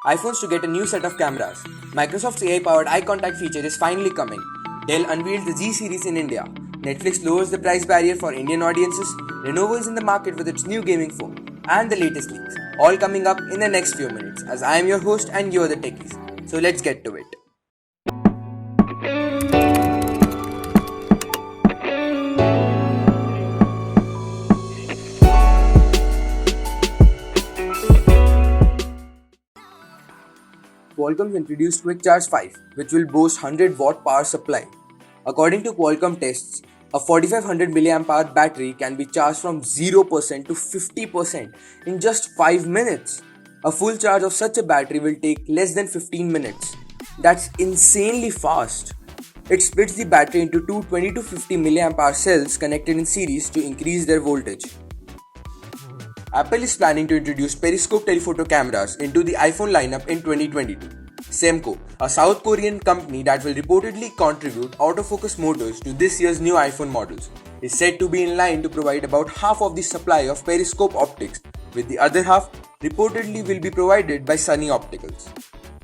iPhones to get a new set of cameras. Microsoft's AI-powered eye contact feature is finally coming. Dell unveiled the G series in India. Netflix lowers the price barrier for Indian audiences. Lenovo is in the market with its new gaming phone. And the latest leaks. All coming up in the next few minutes, as I am your host and you are the techies. So let's get to it. Qualcomm introduced Quick Charge 5, which will boast 100 watt power supply. According to Qualcomm tests, a 4500 mAh battery can be charged from 0% to 50% in just 5 minutes. A full charge of such a battery will take less than 15 minutes. That's insanely fast. It splits the battery into two 20 to 50 mAh cells connected in series to increase their voltage. Apple is planning to introduce periscope telephoto cameras into the iPhone lineup in 2022. Semco, a South Korean company that will reportedly contribute autofocus motors to this year's new iPhone models, is said to be in line to provide about half of the supply of periscope optics, with the other half reportedly will be provided by Sunny Opticals.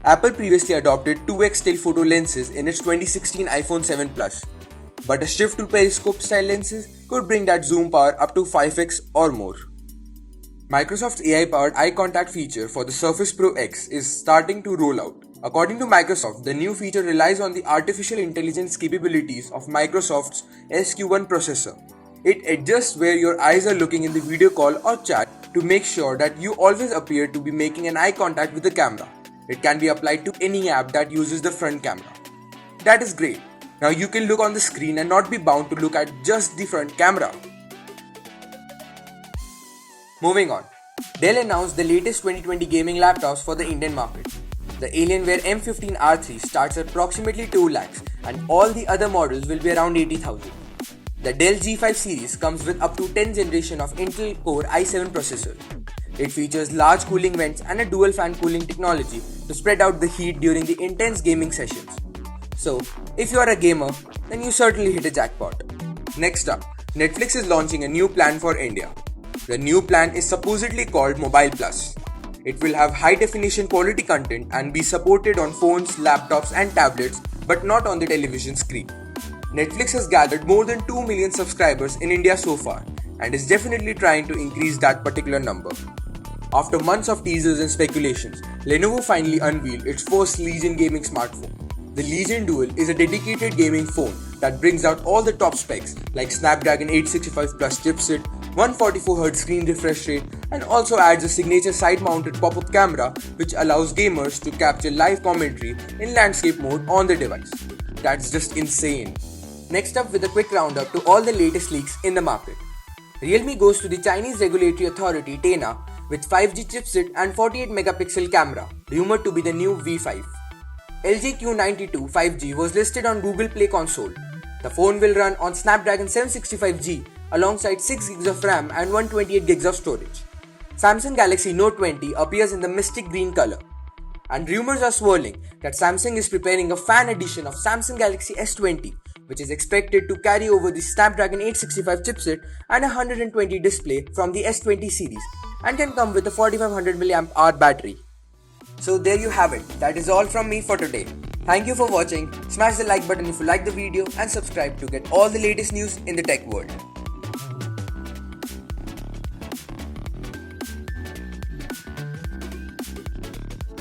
Apple previously adopted 2x telephoto lenses in its 2016 iPhone 7 Plus, but a shift to periscope style lenses could bring that zoom power up to 5x or more. Microsoft's AI-powered eye contact feature for the Surface Pro X is starting to roll out. According to Microsoft, the new feature relies on the artificial intelligence capabilities of Microsoft's SQ1 processor. It adjusts where your eyes are looking in the video call or chat to make sure that you always appear to be making an eye contact with the camera. It can be applied to any app that uses the front camera. That is great. Now you can look on the screen and not be bound to look at just the front camera. Moving on, Dell announced the latest 2020 gaming laptops for the Indian market. The Alienware M15R3 starts at approximately 2 lakhs and all the other models will be around 80,000. The Dell G5 series comes with up to 10th generation of Intel Core i7 processor. It features large cooling vents and a dual fan cooling technology to spread out the heat during the intense gaming sessions. So, if you are a gamer, then you certainly hit a jackpot. Next up, Netflix is launching a new plan for India. The new plan is supposedly called Mobile Plus. It will have high-definition quality content and be supported on phones, laptops and tablets, but not on the television screen. Netflix has gathered more than 2 million subscribers in India so far and is definitely trying to increase that particular number. After months of teasers and speculations, Lenovo finally unveiled its first Legion gaming smartphone. The Legion Dual is a dedicated gaming phone that brings out all the top specs like Snapdragon 865 Plus chipset, 144Hz screen refresh rate, and also adds a signature side-mounted pop-up camera which allows gamers to capture live commentary in landscape mode on the device. That's just insane. Next up, with a quick roundup to all the latest leaks in the market. Realme goes to the Chinese regulatory authority TENA with 5G chipset and 48 megapixel camera, rumored to be the new V5. LG Q92 5G was listed on Google Play Console. The phone will run on Snapdragon 765G alongside 6GB of RAM and 128GB of storage. Samsung Galaxy Note 20 appears in the mystic green color. And rumors are swirling that Samsung is preparing a fan edition of Samsung Galaxy S20, which is expected to carry over the Snapdragon 865 chipset and a 120 display from the S20 series and can come with a 4500 mAh battery. So there you have it. That is all from me for today. Thank you for watching. Smash the like button if you like the video and subscribe to get all the latest news in the tech world.